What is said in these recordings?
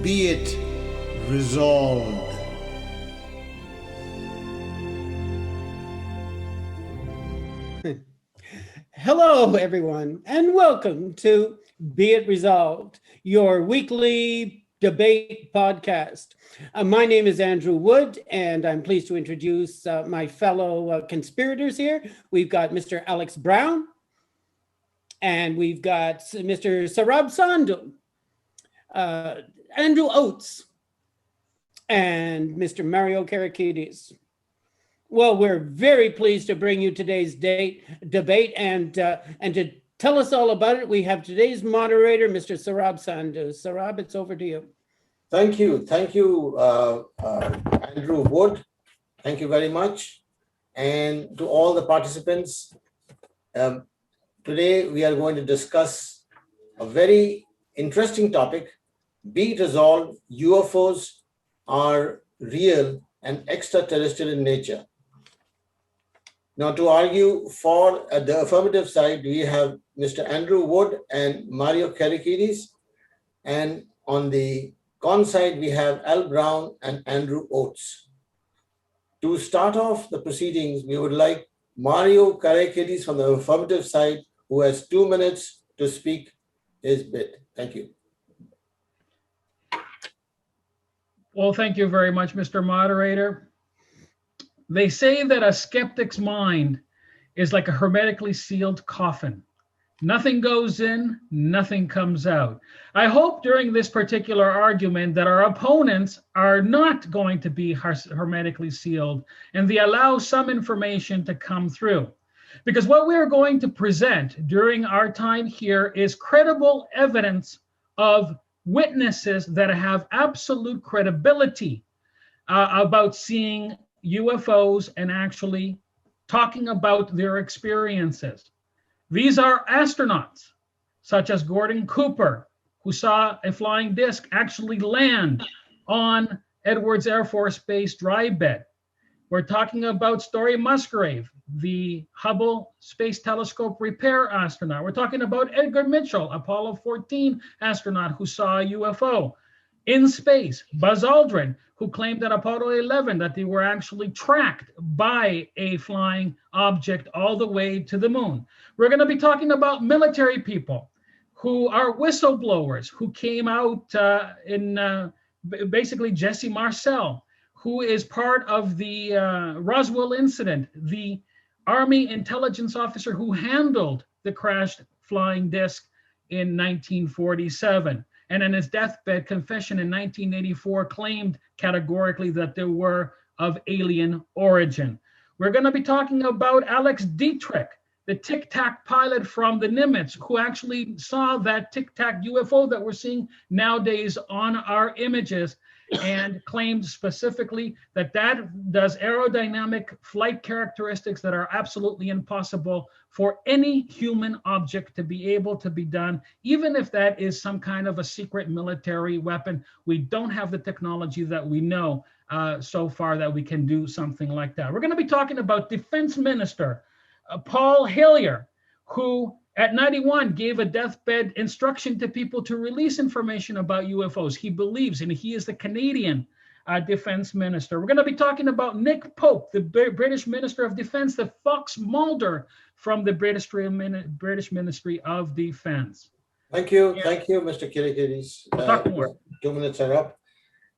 be it resolved. Hello, everyone, and welcome to Be It Resolved, your weekly debate podcast. My name is Andrew Wood, and I'm pleased to introduce my fellow conspirators here. We've got Mr. Alex Brown, and we've got Mr. Sarab Sandhu, Andrew Oates, and Mr. Mario Karakidis. Well, we're very pleased to bring you today's debate, and to tell us all about it, we have today's moderator, Mr. Sarab Sandhu. Sarab, it's over to you. Thank you, Andrew Wood. Thank you very much, and to all the participants. Today we are going to discuss a very interesting topic. Be it resolved, UFOs are real and extraterrestrial in nature. Now, to argue for the affirmative side, we have Mr. Andrew Wood and Mario Karakidis. And on the con side, we have Al Brown and Andrew Oates. To start off the proceedings, we would like Mario Karakidis from the affirmative side, who has 2 minutes to speak his bit. Thank you. Well, thank you very much, Mr. Moderator. They say that a skeptic's mind is like a hermetically sealed coffin. Nothing goes in, nothing comes out. I hope during this particular argument that our opponents are not going to be hermetically sealed and they allow some information to come through. Because what we are going to present during our time here is credible evidence of witnesses that have absolute credibility about seeing UFOs and actually talking about their experiences. These are astronauts, such as Gordon Cooper, who saw a flying disc actually land on Edwards Air Force Base dry bed. We're talking about Story Musgrave, the Hubble Space Telescope repair astronaut. We're talking about Edgar Mitchell, Apollo 14 astronaut who saw a UFO in space. Buzz Aldrin, who claimed at Apollo 11 that they were actually tracked by a flying object all the way to the moon. We're going to be talking about military people who are whistleblowers, who came out basically Jesse Marcel, who is part of the Roswell incident, the Army intelligence officer who handled the crashed flying disc in 1947. And in his deathbed confession in 1984 claimed categorically that they were of alien origin. We're going to be talking about Alex Dietrich, the Tic Tac pilot from the Nimitz, who actually saw that Tic Tac UFO that we're seeing nowadays on our images, and claimed specifically that that does aerodynamic flight characteristics that are absolutely impossible for any human object to be able to be done, even if that is some kind of a secret military weapon. We don't have the technology that we know so far that we can do something like that. We're going to be talking about Defense Minister Paul Hillier, who at 91 gave a deathbed instruction to people to release information about UFOs. He believes, and he is the Canadian defense minister. We're going to be talking about Nick Pope, the British Minister of Defense, the Fox Mulder from the British Ministry of Defense. Thank you, Mr. Karakidis. 2 minutes are up.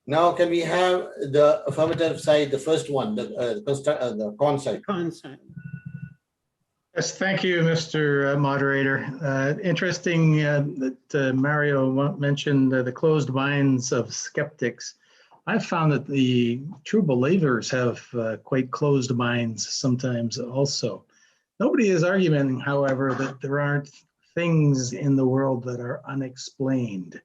Now, can we have the affirmative side, the first one, the con side? Con side. Yes, thank you, Mr. Moderator. Interesting that Mario mentioned the closed minds of skeptics. I've found that the true believers have quite closed minds sometimes also. Nobody is arguing, however, that there aren't things in the world that are unexplained.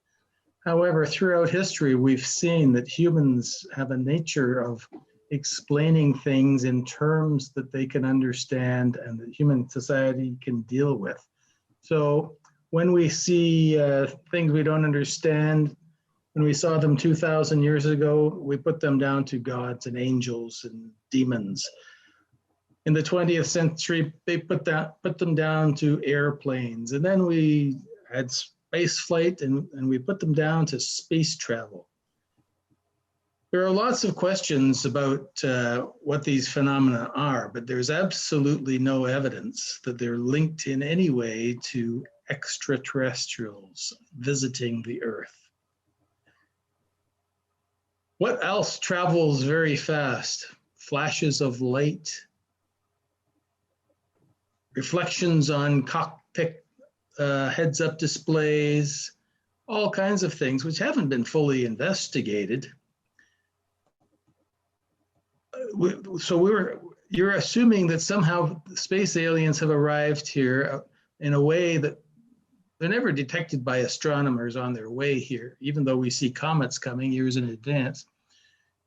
However, throughout history, we've seen that humans have a nature of explaining things in terms that they can understand and that human society can deal with. So when we see things we don't understand, when we saw them 2,000 years ago, we put them down to gods and angels and demons. In the 20th century, they put them down to airplanes. And then we had space flight and we put them down to space travel. There are lots of questions about what these phenomena are, but there's absolutely no evidence that they're linked in any way to extraterrestrials visiting the Earth. What else travels very fast? Flashes of light, reflections on cockpit heads-up displays, all kinds of things which haven't been fully investigated. You're assuming that somehow space aliens have arrived here in a way that they're never detected by astronomers on their way here, even though we see comets coming years in advance.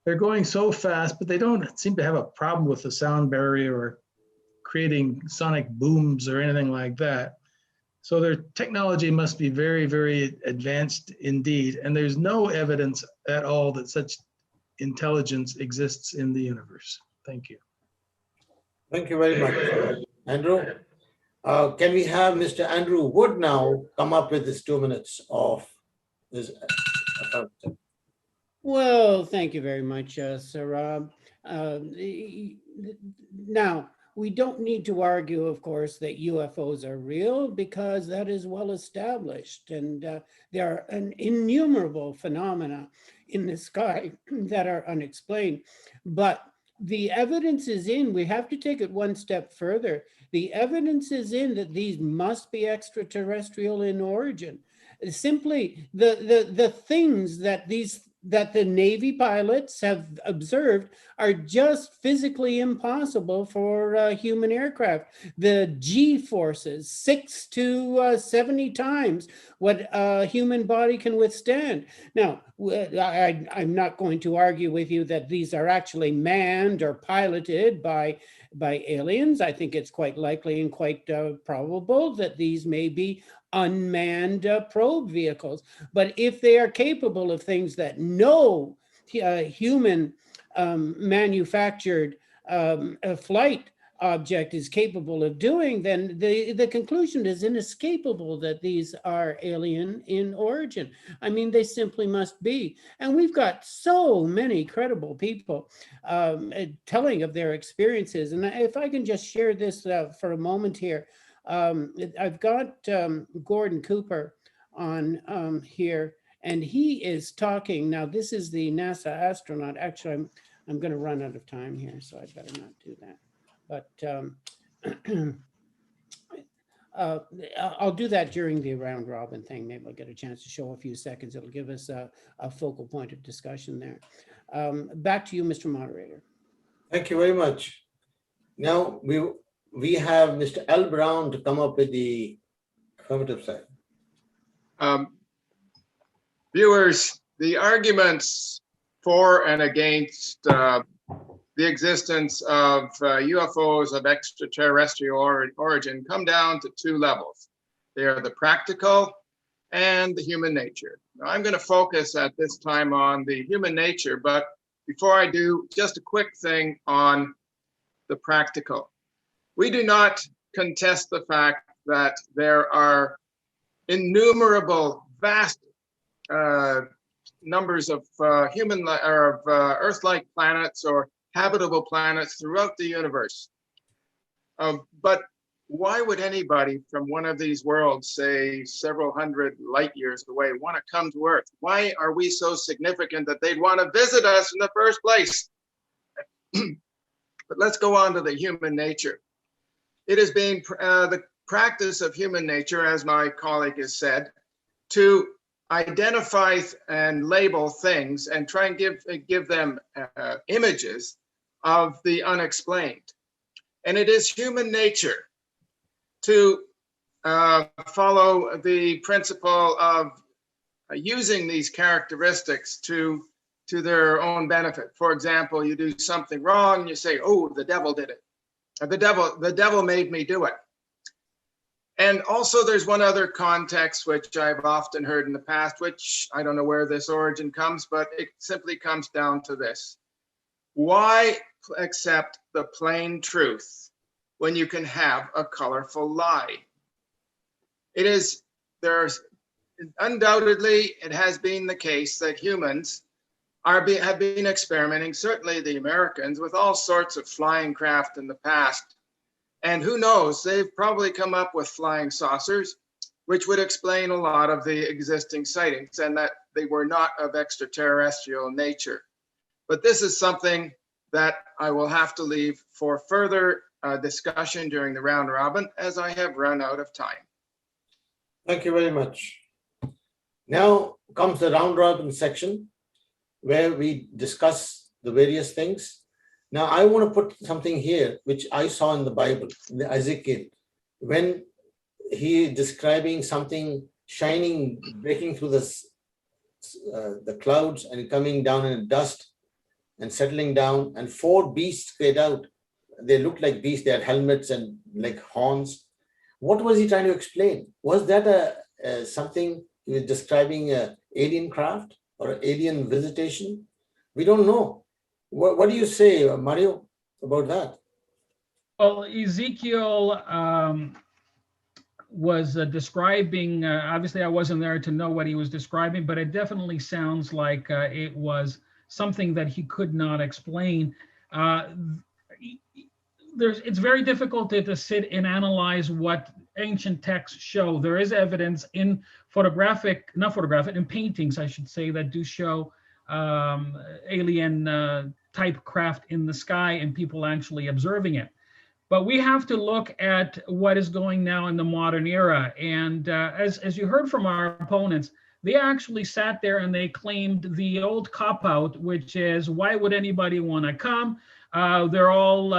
They're going so fast, but they don't seem to have a problem with the sound barrier or creating sonic booms or anything like that. So their technology must be very, very advanced indeed. And there's no evidence at all that such intelligence exists in the universe. Thank you. Thank you very much, Andrew. Can we have Mr. Andrew Wood now come up with his 2 minutes of this? Well, thank you very much, Sir Rob. Now, we don't need to argue, of course, that UFOs are real because that is well established, and there are an innumerable phenomena in the sky that are unexplained. But the evidence is in, we have to take it one step further. The evidence is in that these must be extraterrestrial in origin. Simply the things that the Navy pilots have observed are just physically impossible for human aircraft. The G forces, 6 to 70 times what a human body can withstand. Now, I'm not going to argue with you that these are actually manned or piloted by aliens. I think it's quite likely and quite probable that these may be unmanned probe vehicles. But if they are capable of things that no human manufactured flight object is capable of doing, then the conclusion is inescapable that these are alien in origin. I mean, they simply must be. And we've got so many credible people telling of their experiences. And if I can just share this for a moment here. I've got Gordon Cooper on here, and he is talking. Now, this is the NASA astronaut. Actually, I'm going to run out of time here, so I better not do that. But I'll do that during the round robin thing. Maybe I'll get a chance to show a few seconds. It'll give us a focal point of discussion there. Back to you, Mr. Moderator. Thank you very much. Now we have Mr. L. Brown to come up with the affirmative side. Viewers, the arguments for and against the existence of UFOs of extraterrestrial origin come down to 2 levels. They are the practical and the human nature. Now, I'm going to focus at this time on the human nature, but before I do, just a quick thing on the practical. We do not contest the fact that there are innumerable, vast numbers of Earth-like planets or habitable planets throughout the universe. But why would anybody from one of these worlds, say several hundred light years away, want to come to Earth? Why are we so significant that they'd want to visit us in the first place? But let's go on to the human nature. It has been the practice of human nature, as my colleague has said, to identify and label things and try and give them images of the unexplained. And it is human nature to follow the principle of using these characteristics to their own benefit. For example, you do something wrong, you say, "Oh, the devil did it." The devil made me do it. And also there's one other context which I've often heard in the past, which I don't know where this origin comes, but it simply comes down to this. Why accept the plain truth when you can have a colorful lie? Undoubtedly, it has been the case that humans have been experimenting, certainly the Americans, with all sorts of flying craft in the past. And who knows, they've probably come up with flying saucers, which would explain a lot of the existing sightings and that they were not of extraterrestrial nature. But this is something that I will have to leave for further discussion during the round robin, as I have run out of time. Thank you very much. Now comes the round robin section where we discuss the various things. Now I want to put something here which I saw in the Bible, in the Ezekiel, when he is describing something shining, breaking through the clouds and coming down in dust and settling down, and 4 beasts came out. They looked like beasts, they had helmets and like horns. What was he trying to explain? Was that something he was describing alien craft or alien visitation? We don't know. What do you say, Mario, about that? Well, Ezekiel was describing, obviously I wasn't there to know what he was describing, but it definitely sounds like it was something that he could not explain. It's very difficult to sit and analyze what ancient texts show. There is evidence in in paintings, I should say, that do show alien type craft in the sky and people actually observing it. But we have to look at what is going now in the modern era. And as you heard from our opponents, they actually sat there and they claimed the old cop-out, which is, why would anybody want to come? They're all,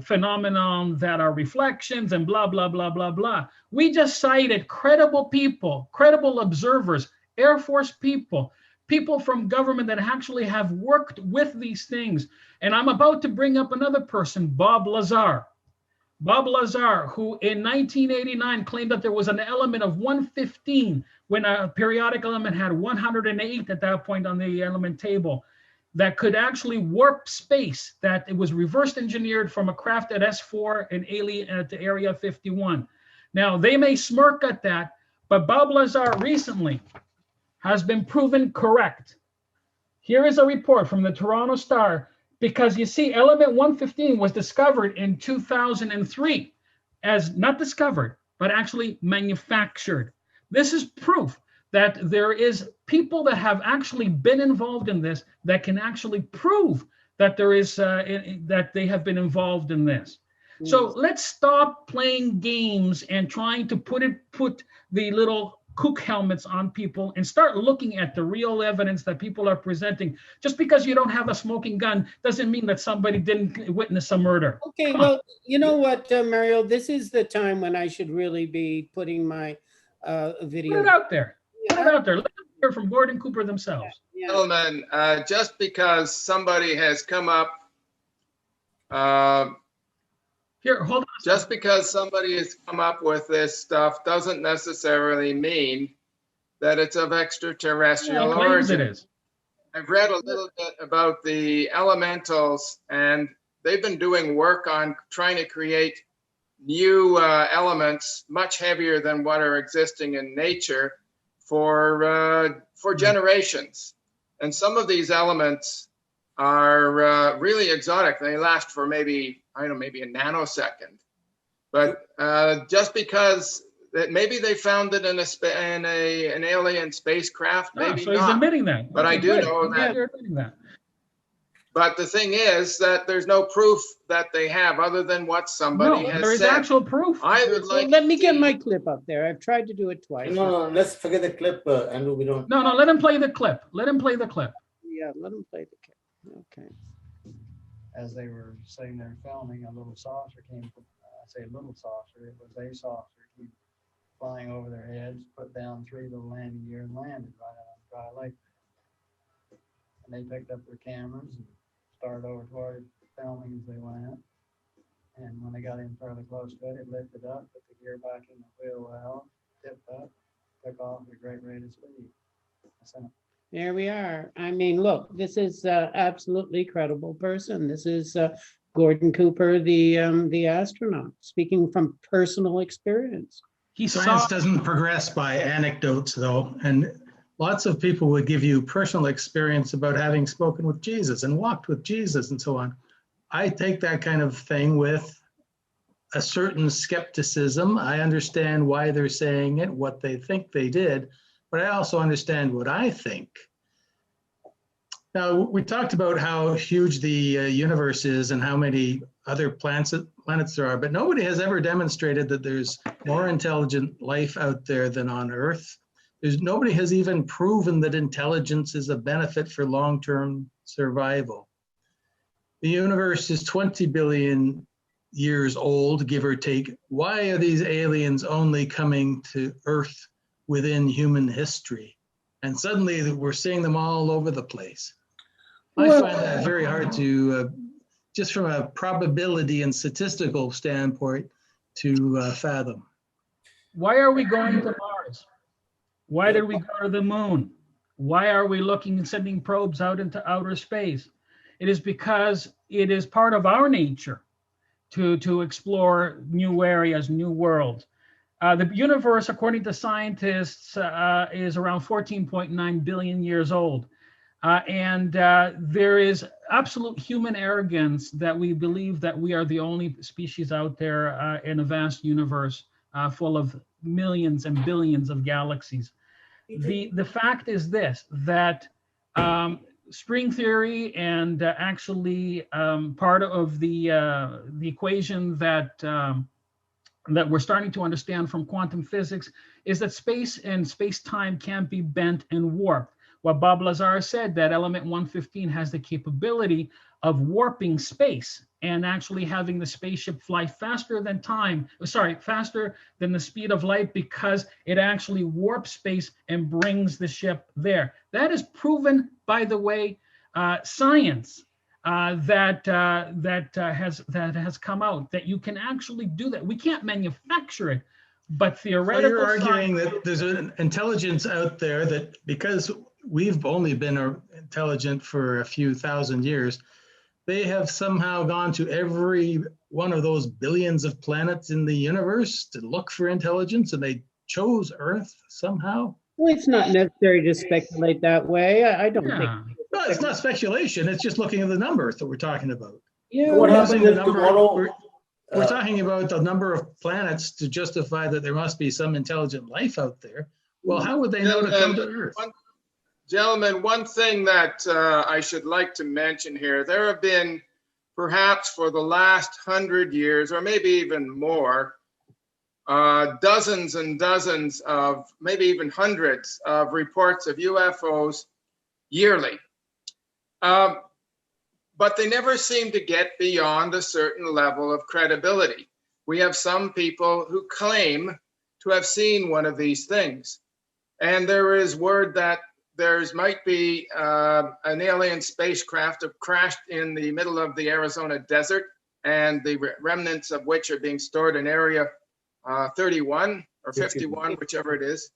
phenomenon that are reflections and blah, blah, blah, blah, blah. We just cited credible people, credible observers, Air Force people, people from government that actually have worked with these things. And I'm about to bring up another person, Bob Lazar. Bob Lazar, who in 1989 claimed that there was an element of 115 when a periodic element had 108 at that point on the element table, that could actually warp space, that it was reverse engineered from a craft at S4 and alien at Area 51. Now, they may smirk at that, but Bob Lazar recently has been proven correct. Here is a report from the Toronto Star, because you see, element 115 was discovered in 2003 as not discovered, but actually manufactured. This is proof that there is people that have actually been involved in this that can actually prove that there is that they have been involved in this. So let's stop playing games and trying to put the little kook helmets on people and start looking at the real evidence that people are presenting. Just because you don't have a smoking gun doesn't mean that somebody didn't witness a murder. Okay, well, you know what, Mario, this is the time when I should really be putting my video. Put it out there. Put it out there. Let's hear from Gordon Cooper themselves. Yeah. Gentlemen, just because somebody has come up, Here, hold on. just because somebody has come up with this stuff doesn't necessarily mean that it's of extraterrestrial It claims origin. it is. I've read a little bit about the elementals, and they've been doing work on trying to create new elements much heavier than what are existing in nature for generations. And some of these elements are really exotic. They last for maybe a nanosecond. But just because that maybe they found it in an alien spacecraft, maybe so he's not. admitting that. But I do know that. You're admitting that. But the thing is that there's no proof that they have other than what somebody has there is said. actual proof. I would like. Let me to get see- my clip up there. I've tried to do it twice. No, let's forget the clip, Andrew. We don't. No, let him play the clip. Let him play the clip. Yeah, let him play the clip. Okay. As they were sitting there filming, a little saucer came from, I say little saucer, it was a saucer, came flying over their heads, put down 3 little landing gear and landed right on dry lake. And they picked up their cameras and started over toward filming as they went. And when they got in fairly close to it, it lifted up, put the gear back in the wheel well, tipped up, took off at a great rate of speed. There we are. I mean, look, this is absolutely credible person. This is Gordon Cooper, the astronaut, speaking from personal experience. Science doesn't progress by anecdotes, though, and lots of people would give you personal experience about having spoken with Jesus and walked with Jesus and so on. I take that kind of thing with a certain skepticism. I understand why they're saying it, what they think they did, but I also understand what I think. Now, we talked about how huge the universe is and how many other planets there are, but nobody has ever demonstrated that there's more intelligent life out there than on Earth. Nobody has even proven that intelligence is a benefit for long-term survival. The universe is 20 billion years old, give or take. Why are these aliens only coming to Earth within human history? And suddenly we're seeing them all over the place. I find that very hard to, just from a probability and statistical standpoint, to fathom. Why are we going to Mars? Why did we go to the moon? Why are we looking and sending probes out into outer space? It is because it is part of our nature to explore new areas, new worlds. The universe, according to scientists, is around 14.9 billion years old. And there is absolute human arrogance that we believe that we are the only species out there in a vast universe full of millions and billions of galaxies. The fact is this, that string theory and actually part of the equation that we're starting to understand from quantum physics is that space and space-time can be bent and warped. What Bob Lazar said, that element 115 has the capability of warping space and actually having the spaceship fly faster than faster than the speed of light, because it actually warps space and brings the ship there. That is proven, by the way, science that has come out, that you can actually do that. We can't manufacture it, but theoretically. So you're arguing that there's an intelligence out there that, because we've only been intelligent for a few thousand years, they have somehow gone to every one of those billions of planets in the universe to look for intelligence, and they chose Earth somehow? Well, it's not necessary to speculate that way. I don't think. No, it's not speculation. It's just looking at the numbers that we're talking about. Yeah. What We're happens using the if number- tomorrow? We're talking about the number of planets to justify that there must be some intelligent life out there. Well, how would they know to come to Earth? Gentlemen, one thing that I should like to mention here, there have been perhaps for the last 100 years, or maybe even more, dozens and dozens of, maybe even hundreds of reports of UFOs yearly. But they never seem to get beyond a certain level of credibility. We have some people who claim to have seen one of these things. And there is word that might be an alien spacecraft have crashed in the middle of the Arizona desert, and the remnants of which are being stored in Area 31 or 51, whichever it is.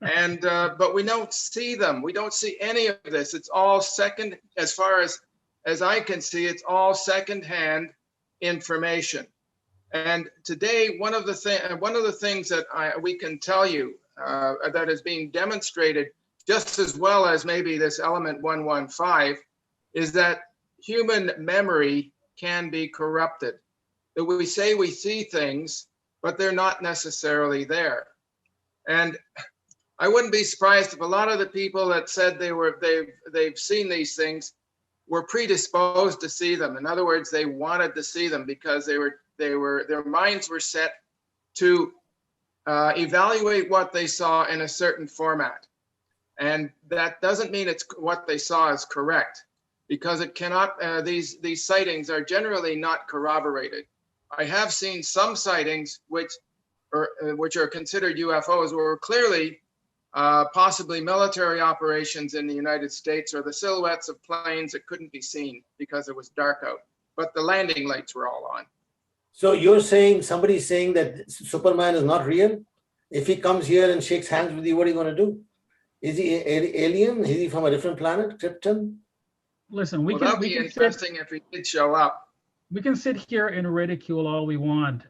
And but we don't see them. We don't see any of this. It's all second, as far as I can see, it's all secondhand information. And today, one of the things that we can tell you that is being demonstrated, just as well as maybe this element 115, is that human memory can be corrupted. That we say we see things, but they're not necessarily there. And I wouldn't be surprised if a lot of the people that said they've seen these things were predisposed to see them. In other words, they wanted to see them because their minds were set to evaluate what they saw in a certain format. And that doesn't mean it's what they saw is correct, because it cannot. These sightings are generally not corroborated. I have seen some sightings which are considered UFOs, were clearly possibly military operations in the United States, or the silhouettes of planes that couldn't be seen because it was dark out, but the landing lights were all on. So you're saying, somebody's saying that Superman is not real? If he comes here and shakes hands with you, what are you going to do? Is he alien? Is he from a different planet, Krypton? Listen, That'd be interesting if he did show up. We can sit here and ridicule all we want.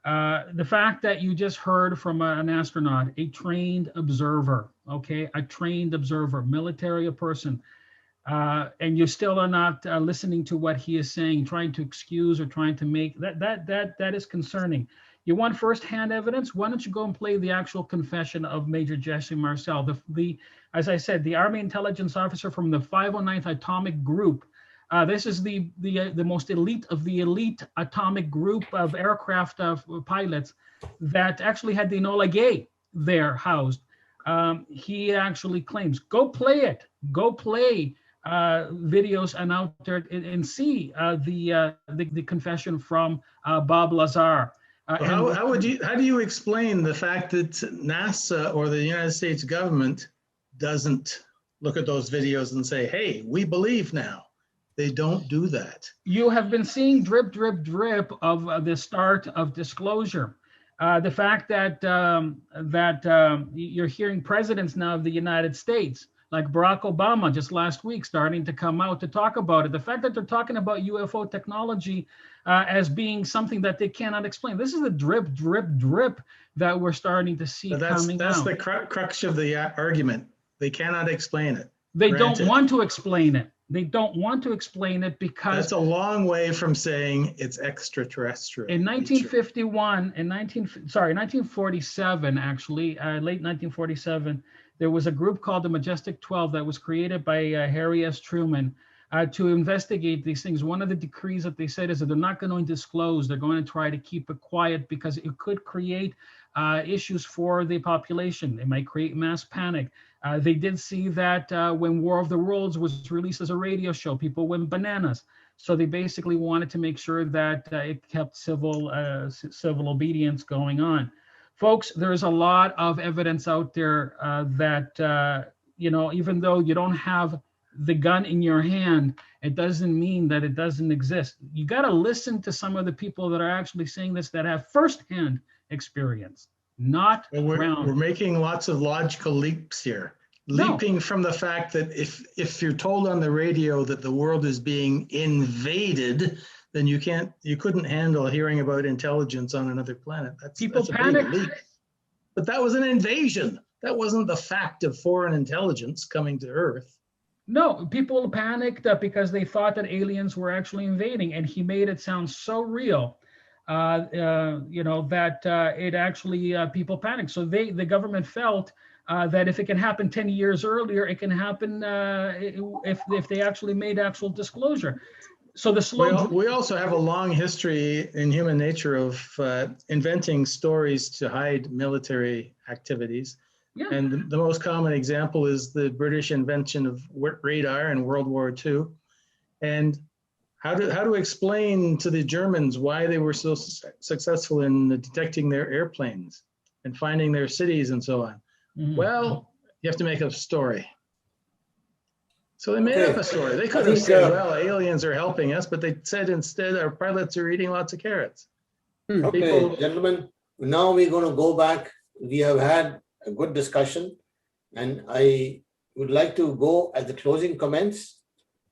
The fact that you just heard from an astronaut, a trained observer, okay, a trained observer, military person, and you still are not listening to what he is saying, trying to excuse or trying to make that is concerning. You want firsthand evidence? Why don't you go and play the actual confession of Major Jesse Marcel, as I said, the Army intelligence officer from the 509th Atomic Group. This is the most elite of the elite atomic group of aircraft pilots that actually had the Enola Gay there housed. He actually claims, go play it, go play videos and out there and see the confession from Bob Lazar. How do you explain the fact that NASA or the United States government doesn't look at those videos and say, hey, we believe now? They don't do that. You have been seeing drip, drip, drip of the start of disclosure. The fact that you're hearing presidents now of the United States, like Barack Obama just last week, starting to come out to talk about it. The fact that they're talking about UFO technology as being something that they cannot explain. This is the drip, drip, drip that we're starting to see coming out. That's the crux of the argument. They cannot explain it. They don't want to explain it. They don't want to explain it because that's a long way from saying it's extraterrestrial. In 1951, 1947, actually, late 1947, there was a group called the Majestic 12 that was created by Harry S. Truman to investigate these things. One of the decrees that they said is that they're not going to disclose. They're going to try to keep it quiet because it could create issues for the population. It might create mass panic. They did see that when War of the Worlds was released as a radio show, people went bananas. So they basically wanted to make sure that it kept civil obedience going on. Folks, there's a lot of evidence out there that, even though you don't have the gun in your hand, it doesn't mean that it doesn't exist. You got to listen to some of the people that are actually saying this that have firsthand experience, not we're making lots of logical leaps here. Leaping from the fact that if you're told on the radio that the world is being invaded, then you couldn't handle hearing about intelligence on another planet. That's a big leap. But that was an invasion. That wasn't the fact of foreign intelligence coming to Earth. No, people panicked because they thought that aliens were actually invading, and he made it sound so real, that it actually people panicked. So the government felt that if it can happen 10 years earlier, it can happen if they actually made actual disclosure. So we also have a long history in human nature of inventing stories to hide military activities. Yeah. And the most common example is the British invention of radar in World War II. And how to explain to the Germans why they were so successful in detecting their airplanes and finding their cities and so on. Mm-hmm. Well, you have to make up a story. So they made up a story. They could have said, well, aliens are helping us, but they said instead our pilots are eating lots of carrots. Okay, gentlemen, now we're going to go back. We have had a good discussion, and I would like to go at the closing comments.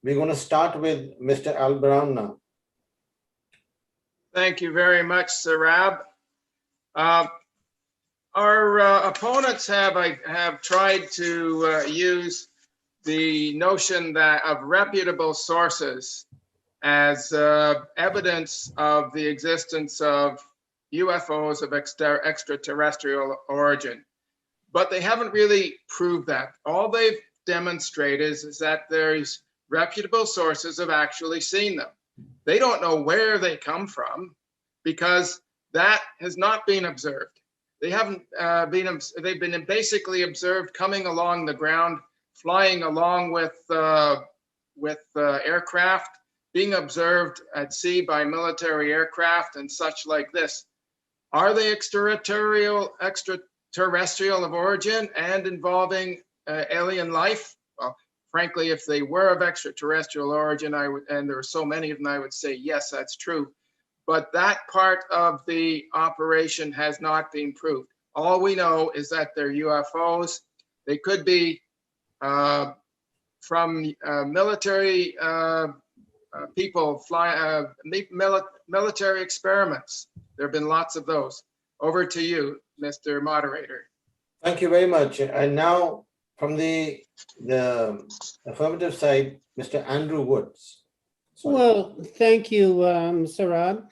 We're going to start with Mr. Al Brown now. Thank you very much, Sarab. Our opponents have tried to use the notion that of reputable sources as evidence of the existence of UFOs of extraterrestrial origin. But they haven't really proved that. All they've demonstrated is that there's reputable sources have actually seen them. They don't know where they come from because that has not been observed. They haven't they've been basically observed coming along the ground, flying along with aircraft, being observed at sea by military aircraft and such like this. Are they extraterrestrial of origin and involving alien life? Well, frankly, if they were of extraterrestrial origin, and there are so many of them, I would say, yes, that's true. But that part of the operation has not been proved. All we know is that they're UFOs. They could be from military people military experiments There have been lots of those. Over to you, Mr. Moderator. Thank you very much. And now from the affirmative side, Mr. Andrew Woods. Sorry. Well, thank you, Sarab.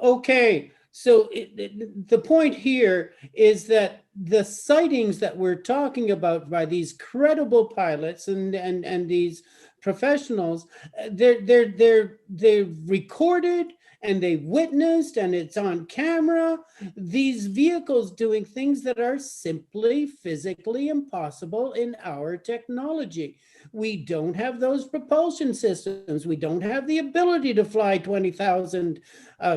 Okay, so the point here is that the sightings that we're talking about by these credible pilots and these professionals, they're recorded and they witnessed, and it's on camera, these vehicles doing things that are simply physically impossible in our technology. We don't have those propulsion systems. We don't have the ability to fly 20,000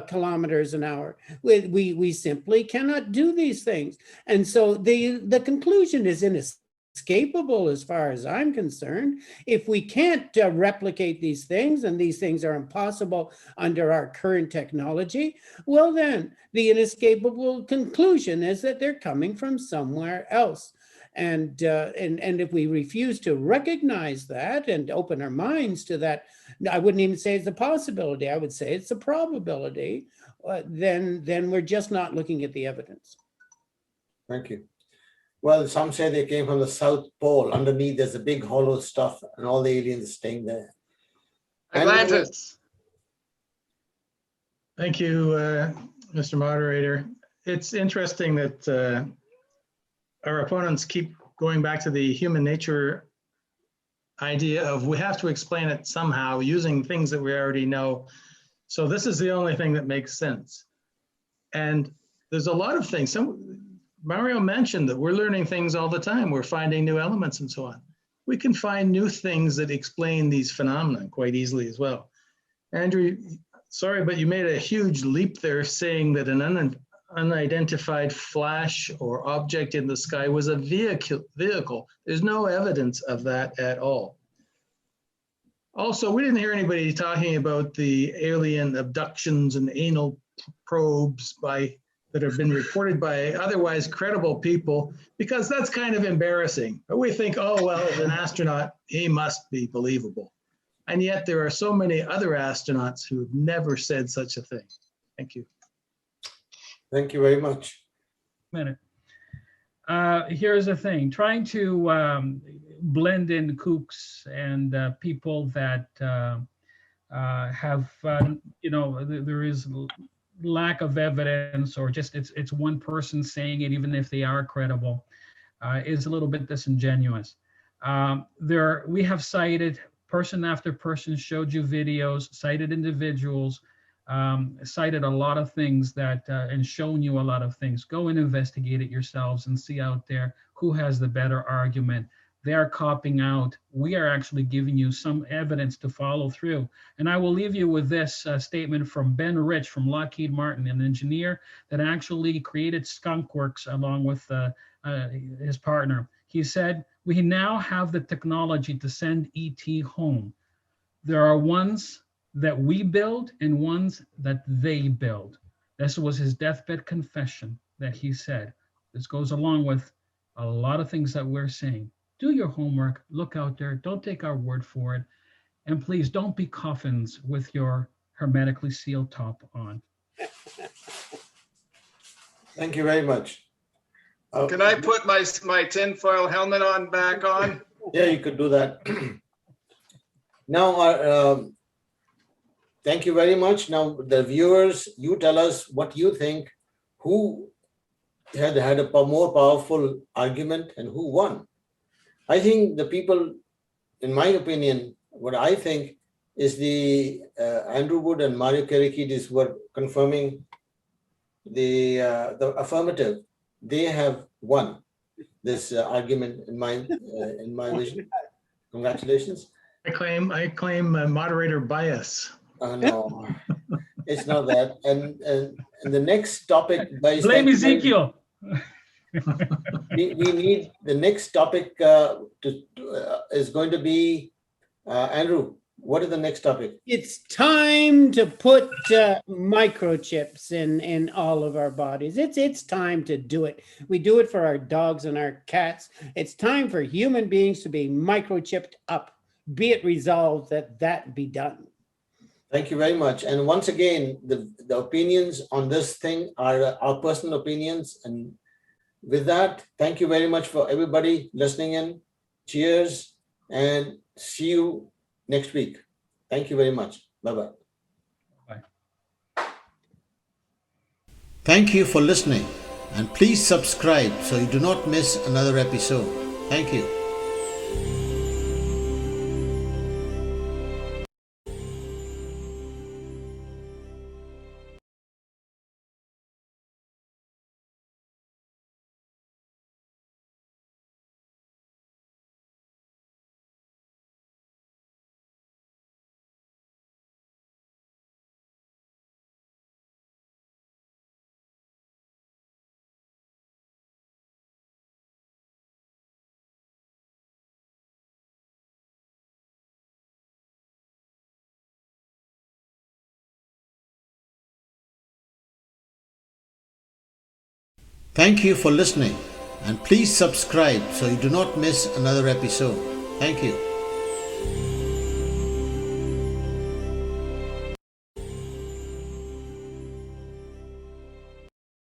kilometers an hour. We simply cannot do these things. And so the conclusion is inescapable as far as I'm concerned. If we can't replicate these things, and these things are impossible under our current technology, well then the inescapable conclusion is that they're coming from somewhere else. And if we refuse to recognize that and open our minds to that, I wouldn't even say it's a possibility, I would say it's a probability, then we're just not looking at the evidence. Thank you. Well, some say they came from the South Pole. Underneath, there's a big hollow stuff, and all the aliens staying there. Atlantis. Thank you, Mr. Moderator. It's interesting that our opponents keep going back to the human nature idea of we have to explain it somehow using things that we already know. So this is the only thing that makes sense. And there's a lot of things. Mario mentioned that we're learning things all the time. We're finding new elements and so on. We can find new things that explain these phenomena quite easily as well. Andrew, sorry, but you made a huge leap there saying that an unidentified flash or object in the sky was a vehicle. There's no evidence of that at all. Also, we didn't hear anybody talking about the alien abductions and anal probes that have been reported by otherwise credible people, because that's kind of embarrassing. But we think, oh, well, as an astronaut, he must be believable. And yet there are so many other astronauts who have never said such a thing. Thank you. Thank you very much. Minute. Here's the thing, trying to blend in kooks and people that have, there is lack of evidence, or just it's one person saying it, even if they are credible, is a little bit disingenuous. We have cited person after person, showed you videos, cited individuals, cited a lot of things that and shown you a lot of things. Go and investigate it yourselves and see out there who has the better argument. They are copying out. We are actually giving you some evidence to follow through. And I will leave you with this statement from Ben Rich from Lockheed Martin, an engineer that actually created Skunk Works along with his partner. He said, "We now have the technology to send ET home. There are ones that we build and ones that they build." This was his deathbed confession that he said. This goes along with a lot of things that we're saying. Do your homework, look out there, don't take our word for it. And please don't be coffins with your hermetically sealed top on. Thank you very much. Can I put my tinfoil helmet back on? Yeah, you could do that. Now, thank you very much. Now, the viewers, you tell us what you think, who had a more powerful argument and who won. I think the people, in my opinion, what I think is the Andrew Wood and Mario Kerikidis were confirming the affirmative. They have won this argument in my vision. Congratulations. I claim moderator bias. No, it's not that. And the next topic, guys. Blame Ezekiel. We need the next topic is going to be Andrew. What is the next topic? It's time to put microchips in all of our bodies. It's time to do it. We do it for our dogs and our cats. It's time for human beings to be microchipped up. Be it resolved that be done. Thank you very much. And once again, the opinions on this thing are our personal opinions. And with that, thank you very much for everybody listening in. Cheers and see you next week. Thank you very much. Bye-bye. Bye. Thank you for listening, and please subscribe so you do not miss another episode. Thank you. Thank you for listening, and please subscribe so you do not miss another episode. Thank you.